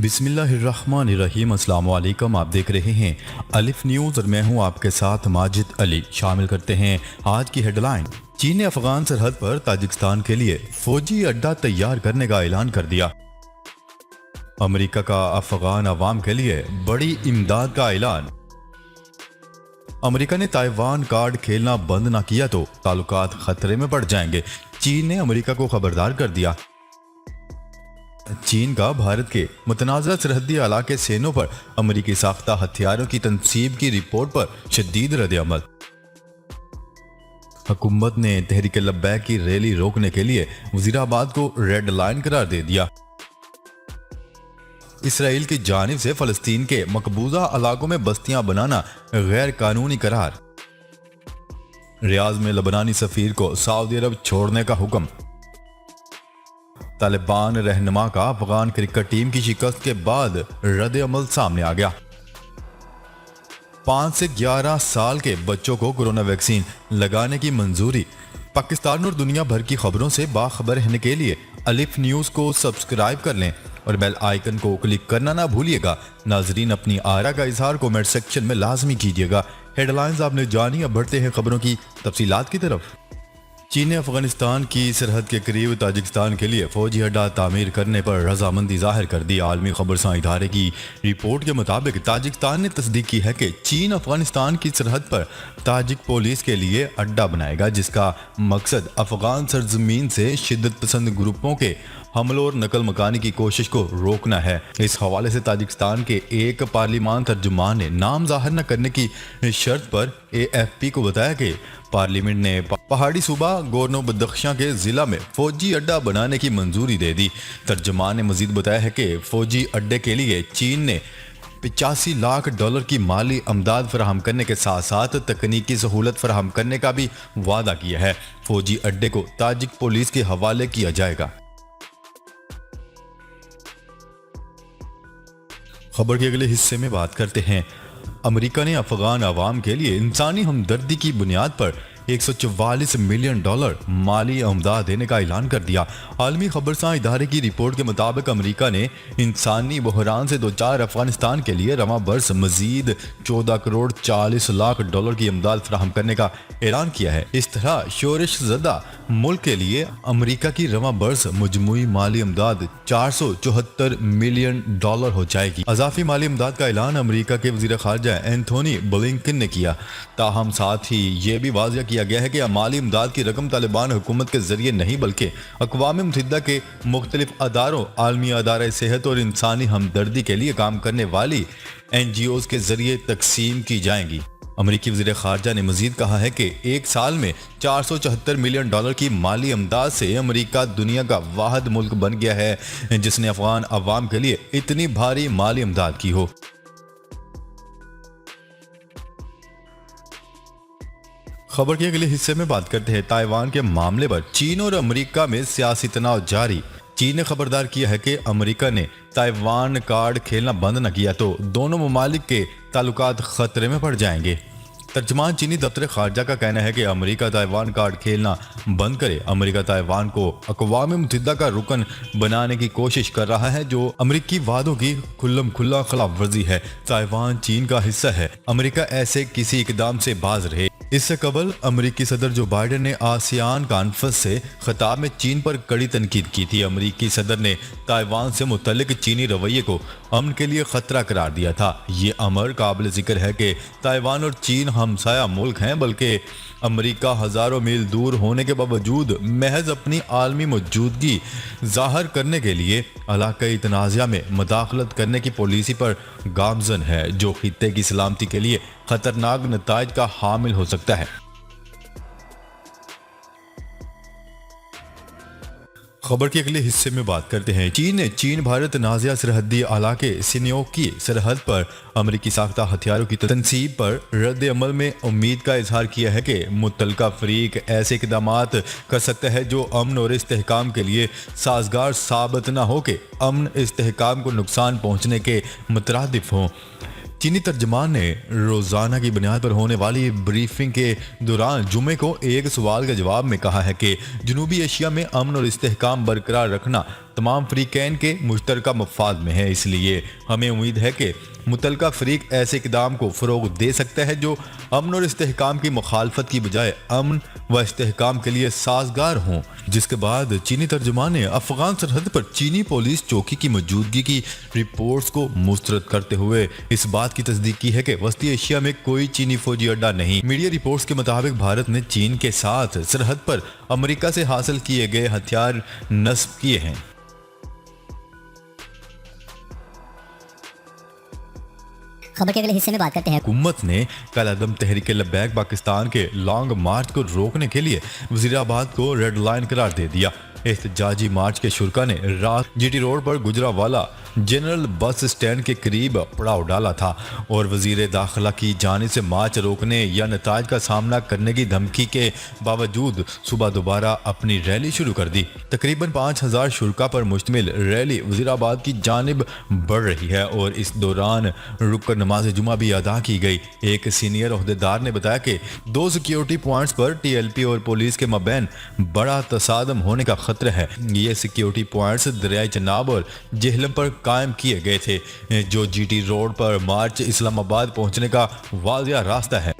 बिस्मिल्लाहिर्रहमानिर्रहीम। अस्सलाम वालेकुम। आप देख रहे हैं अलिफ न्यूज़ और मैं हूं आपके साथ माजिद अली। शामिल करते हैं आज की हेडलाइन। चीन ने अफगान सरहद पर ताजिकिस्तान के लिए फौजी अड्डा तैयार करने का ऐलान कर दिया। अमेरिका का अफगान अवाम के लिए बड़ी इमदाद का ऐलान। अमेरिका ने ताइवान कार्ड खेलना बंद न किया तो ताल्लुकात खतरे में पड़ जाएंगे। चीन ने अमेरिका को खबरदार कर दिया। चीन का भारत के मुतनाज़ा सरहदी इलाके सेनों पर अमेरिकी साख्ता हथियारों की तनसीब की रिपोर्ट पर शदीद रद्द-ए-अमल। हुकूमत ने तहरीक लब्बैक की रैली रोकने के लिए वजीराबाद को रेड लाइन करार दे दिया। इसराइल की जानिब से फलस्तीन के मकबूजा इलाकों में बस्तियां बनाना गैर कानूनी करार। रियाज में लबनानी सफीर को सऊदी अरब छोड़ने का हुक्म। तालिबान रहनुमा का अफगान क्रिकेट टीम की शिकस्त के बाद रद्द-ए-अमल सामने आ गया। 5 से 11 साल के बच्चों को कोरोना वैक्सीन लगाने की मंजूरी। पाकिस्तान और दुनिया भर की खबरों से बाखबर रहने के लिए अलिफ न्यूज़ को सब्सक्राइब कर लें और बेल आइकन को क्लिक करना ना भूलिएगा। नाजरीन, अपनी आरा का इजहार कमेंट सेक्शन में लाजमी कीजिएगा। हेडलाइंस आपने जानी, अब बढ़ते हैं खबरों की तफसीलात की तरफ। चीन ने अफगानिस्तान की सरहद के करीब ताजिकिस्तान के लिए फौजी अड्डा तामीर करने पर रजामंदी जाहिर कर दी। आलमी खबरसां इदारे की रिपोर्ट के मुताबिक ताजिकिस्तान ने तस्दीक की है कि चीन अफगानिस्तान की सरहद पर ताजिक पुलिस के लिए अड्डा बनाएगा, जिसका मकसद अफगान सरजमीन से शिद्दत पसंद ग्रुपों के हमलों और नकल मकानी की कोशिश को रोकना है। इस हवाले से ताजिकिस्तान के एक पार्लिमान तर्जुमान ने नाम जाहिर न करने की शर्त पर AFP को बताया कि पार्लियामेंट ने पहाड़ी सूबा गोर्नो बदख्शां के जिला में फौजी अड्डा बनाने की मंजूरी दे दी। तर्जुमान ने मजीद बताया है कि फौजी अड्डे के लिए चीन ने $85 लाख की माली अमदाद फराहम करने के साथ साथ तकनीकी सहूलत फराहम करने का भी वादा किया है। फौजी अड्डे को ताजिक पुलिस के हवाले किया जाएगा। खबर के अगले हिस्से में बात करते हैं। अमेरिका ने अफगान अवाम के लिए इंसानी हमदर्दी की बुनियाद पर $144 मिलियन माली अमदाद देने का ऐलान कर दिया। आलमी खबरसां इदारे की रिपोर्ट के मुताबिक अमेरिका ने इंसानी बहरान से दो चार अफगानिस्तान के लिए रवा बरस मजीद $14 करोड़ 40 लाख की अमदाद फराहम करने का ऐलान किया है। इस तरह शोरश ज़दा मुल्क के लिए अमेरिका की रवा बरस मजमूई माली अमदाद $474 मिलियन हो जाएगी। अजाफी माली अमदाद का ऐलान अमेरिका के वजीर खारजा एंथोनी ब्लिंकन ने किया। ताहम साथ ही ये भी वाज़िया किया गया है कि माली इमदाद की रकम तालिबान हुकूमत के जरिए नहीं बल्कि अक़वाम मुत्तहिदा के मुख्तलिफ अदारों, आलमी अदारे सेहत और इंसानी हमदर्दी के लिए काम करने वाली NGOs के जरिए तकसीम की जाएंगी। अमेरिकी वज़ीर खारजा ने मजीद कहा है कि एक साल में $474 मिलियन की माली अमदाद से अमेरिका दुनिया का वाहिद मुल्क बन गया है जिसने अफगान अवाम के लिए इतनी भारी माली अमदाद की हो। खबर के अगले हिस्से में बात करते हैं। ताइवान के मामले पर चीन और अमेरिका में सियासी तनाव जारी। चीन ने खबरदार किया है कि अमेरिका ने ताइवान कार्ड खेलना बंद न किया तो दोनों ममालिक के ताल्लुकात खतरे में पड़ जाएंगे। तर्जमान चीनी दफ्तर खारजा का कहना है कि अमेरिका ताइवान कार्ड खेलना बंद करे। अमेरिका ताइवान को अक़वाम मुत्तहिदा का रुकन बनाने की कोशिश कर रहा है, जो अमेरिकी वादों की खुल्लम खुल्ला खिलाफ वर्जी है। ताइवान चीन का हिस्सा है। अमेरिका ऐसे किसी इकदाम से बाज रहे। इससे कबल अमेरिकी सदर जो बाइडेन ने आसियान कॉन्फ्रेंस से खिताब में चीन पर कड़ी तनकीद की थी। अमेरिकी सदर ने ताइवान से मुतल्लिक चीनी रवैये को अमन के लिए खतरा करार दिया था। ये अमर काबिल जिक्र है कि ताइवान और चीन हमसाया मुल्क हैं, बल्कि अमेरिका हज़ारों मील दूर होने के बावजूद महज अपनी आलमी मौजूदगी जाहिर करने के लिए इलाकाई तनाज़ा में मदाखलत करने की पॉलिसी पर गामजन है, जो खित्ते की सलामती के लिए खतरनाक नताइज का हामिल हो सकता है। खबर के अगले हिस्से में बात करते हैं। चीन ने चीन भारत तनाज़ा सरहदी इलाके सिनियोक की सरहद पर अमेरिकी साख्ता हथियारों की तनसीब पर रद्द अमल में उम्मीद का इजहार किया है कि मुतल्लिका फरीक ऐसे इक़दामात कर सकता है जो अमन और इस्तेहकाम के लिए साजगार साबित न हो के अमन इस्तेहकाम को नुकसान पहुँचने के मुतरादिफ हों। चीनी तर्जमान ने रोज़ाना की बुनियाद पर होने वाली ब्रीफिंग के दौरान जुमे को एक सवाल के जवाब में कहा है कि जनूबी एशिया में अमन और इस्तेहकाम बरकरार रखना तमाम फ़रीक़ैन के मुश्तरका मफाद में है। इसलिए हमें उम्मीद है कि मुतलका फ़रीक ऐसे इक़दाम को फ़रोग़ दे सकता है जो अमन और इस्तेहकाम की मुखालफत की बजाय अमन व इस्तेहकाम के लिए साजगार हों। जिसके बाद चीनी तर्जुमान ने अफ़गान सरहद पर चीनी पुलिस चौकी की मौजूदगी की रिपोर्ट्स को मुस्तरद करते हुए इस बात की तस्दीक की है कि वस्ती एशिया में कोई चीनी फौजी अड्डा नहीं। मीडिया रिपोर्ट्स के मुताबिक भारत ने चीन के साथ सरहद पर अमेरिका से हासिल किए गए हथियार नस्ब किए हैं। खबर के अगले हिस्से में बात करते हैं। हुकूमत ने कल अदम तहरीक लब्बैक पाकिस्तान के लॉन्ग मार्च को रोकने के लिए वजीराबाद को रेड लाइन करार दे दिया। एहतजाजी मार्च के शुरा ने रात जीटी रोड पर गुजरावाला जनरल बस स्टैंड के करीब पड़ाव डाला था और वजीर दाखिला की जानिब से मार्च रोकने या नताज का सामना करने की धमकी के बावजूद सुबह दोबारा अपनी रैली शुरू कर दी। तकरीबन 5000 शुरा पर मुश्तमिल रैली वजीराबाद की जानिब बढ़ रही है और इस दौरान रुककर नमाज जुमा भी अदा की गई। एक सीनियर ओहदेदार ने बताया कि 2 सिक्योरिटी पॉइंट्स पर TLP और पुलिस के मबैन बड़ा तसादम होने का खतरा है। ये सिक्योरिटी पॉइंट्स दरियाई चनाब और जेहलम पर कायम किए गए थे जो जीटी रोड पर मार्च इस्लामाबाद पहुंचने का वाज़िया रास्ता है।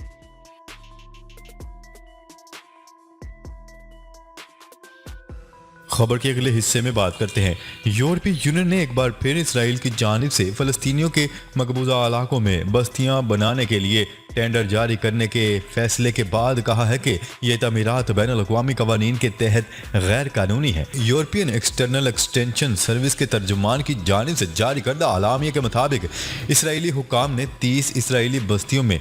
खबर के अगले हिस्से में बात करते हैं। यूरोपीय यूनियन ने एक बार फिर इसराइल की जानिब से फ़लस्तीनियों के मकबूजा इलाकों में बस्तियां बनाने के लिए टेंडर जारी करने के फैसले के बाद कहा है कि यह तमीरात बैनुल अक़वामी कवानीन के तहत गैर कानूनी है। यूरोपियन एक्सटर्नल एक्सटेंशन सर्विस के तर्जुमान की जानिब से जारी करदा आलामिया के मुताबिक इसराइली हुकाम ने 30 इसराइली बस्तियों में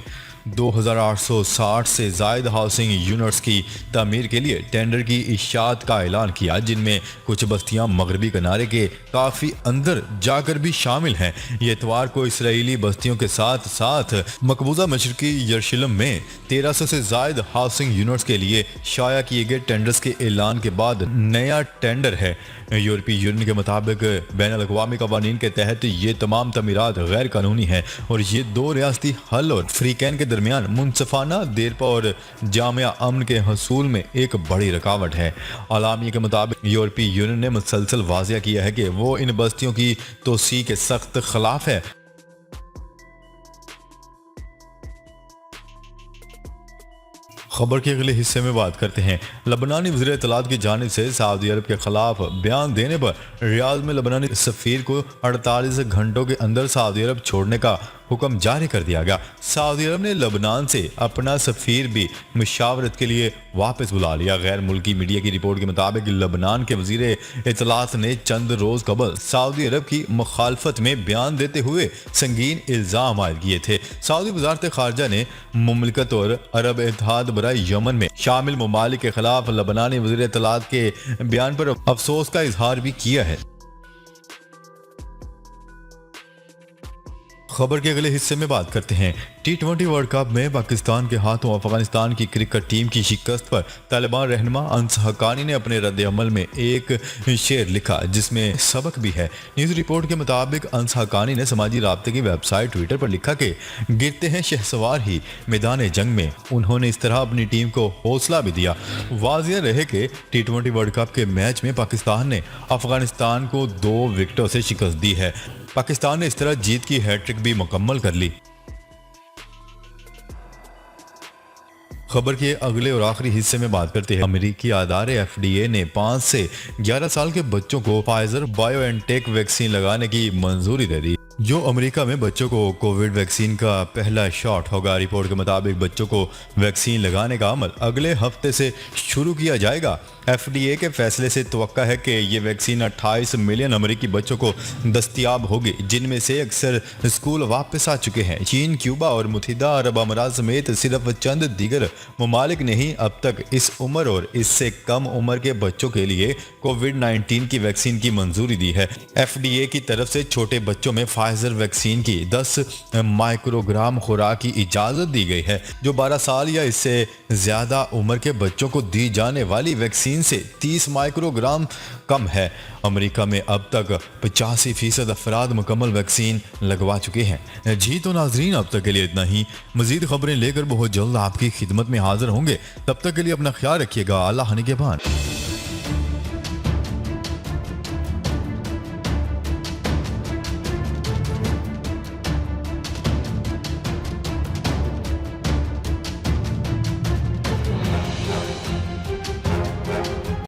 2860 से ज़ायद हाउसिंग यूनिट्स की तामीर के लिए टेंडर की इशात का ऐलान किया, जिनमें कुछ बस्तियां मगरबी किनारे के काफ़ी अंदर जाकर भी शामिल हैं। ये इतवार को इसराइली बस्तियों के साथ साथ मकबूजा मशरकी यरूशलेम में 1300 से ज़ायद हाउसिंग यूनिट्स के लिए शाया किए गए टेंडर्स के ऐलान के बाद नया टेंडर है। यूरोपीय यूनियन के मुताबिक बैनुल अक़वामी कवानीन के तहत ये तमाम तमीरात गैर कानूनी हैं और ये 2 रियासती हल और फ़रीक़ैन के दरमियान मुनसफाना देरपा और जामिया अमन के हसूल में एक बड़ी रुकावट है। आलामी के मुताबिक यूरोपीय यूनियन ने मुसलसल वाज़िया किया है कि वो इन बस्तियों की तोसी के सख्त खिलाफ है। खबर के अगले हिस्से में बात करते हैं। लबनानी वज़ीर इत्तलात की जानिब से सऊदी अरब के खिलाफ बयान देने पर रियाद में लबनानी सफ़ीर को 48 घंटों के अंदर सऊदी अरब छोड़ने का हुक्म जारी कर दिया गया। सऊदी अरब ने लबनान से अपना सफ़ीर भी मुशावरत के लिए वापस बुला लिया। गैर मुल्की मीडिया की रिपोर्ट के मुताबिक लबनान के वज़ीर इत्तलात ने चंद रोज़ कबल सऊदी अरब की मुखालफत में बयान देते हुए संगीन इल्ज़ाम आयद किए थे। सऊदी वज़ारत ख़ारजा ने मुमलिकत और अरब इत्तेहाद बराए यमन में शामिल ममालिक के खिलाफ लबनानी वज़ीर इत्तलात के बयान पर अफसोस का इजहार भी किया है। खबर के अगले हिस्से में बात करते हैं। T20 वर्ल्ड कप में पाकिस्तान के हाथों अफगानिस्तान की क्रिकेट टीम की शिकस्त पर तालिबान रहनुमा अंस हक्कानी ने अपने रद्द अमल में एक शेर लिखा जिसमें सबक भी है। न्यूज़ रिपोर्ट के मुताबिक अंस हक्कानी ने समाजी राब्ते की वेबसाइट ट्विटर पर लिखा कि गिरते हैं शहसवार ही मैदान जंग में। उन्होंने इस तरह अपनी टीम को हौसला भी दिया। वाज़िया रहे कि T20 वर्ल्ड कप के मैच में पाकिस्तान ने अफगानिस्तान को 2 विकेटों से शिकस्त दी है। पाकिस्तान ने इस तरह जीत की हैट्रिक भी मुकम्मल कर ली। खबर के अगले और आखिरी हिस्से में बात करते हैं। अमेरिकी अदारे FDA ने 5 से 11 साल के बच्चों को फाइजर बायोएनटेक वैक्सीन लगाने की मंजूरी दे दी, जो अमेरिका में बच्चों को कोविड वैक्सीन का पहला शॉट होगा। रिपोर्ट के मुताबिक बच्चों को वैक्सीन लगाने का अमल अगले हफ्ते से शुरू किया जाएगा। FDA के फैसले से तवक्का है कि ये वैक्सीन 28 मिलियन अमेरिकी बच्चों को दस्तयाब होगी, जिनमें से अक्सर स्कूल वापस आ चुके हैं। चीन, क्यूबा और मुत्तहिदा अरब अमारात समेत सिर्फ चंद दीगर ममालिक ने ही अब तक इस उम्र और इससे कम उम्र के बच्चों के लिए कोविड-19 की वैक्सीन की मंजूरी दी है। FDA की तरफ से छोटे बच्चों में फाइजर वैक्सीन की 10 माइक्रोग्राम खुराक की इजाज़त दी गई है, जो 12 साल या इससे ज़्यादा उम्र के बच्चों को दी जाने वाली वैक्सीन से 30 माइक्रोग्राम कम है। अमेरिका में अब तक 85% अफराद मुकम्मल वैक्सीन लगवा चुके हैं। जी तो नाजरीन, अब तक के लिए इतना ही। मजीद खबरें लेकर बहुत जल्द आपकी खिदमत में हाजिर होंगे। तब तक के लिए अपना ख्याल रखिएगा। अल्लाह निगहबान।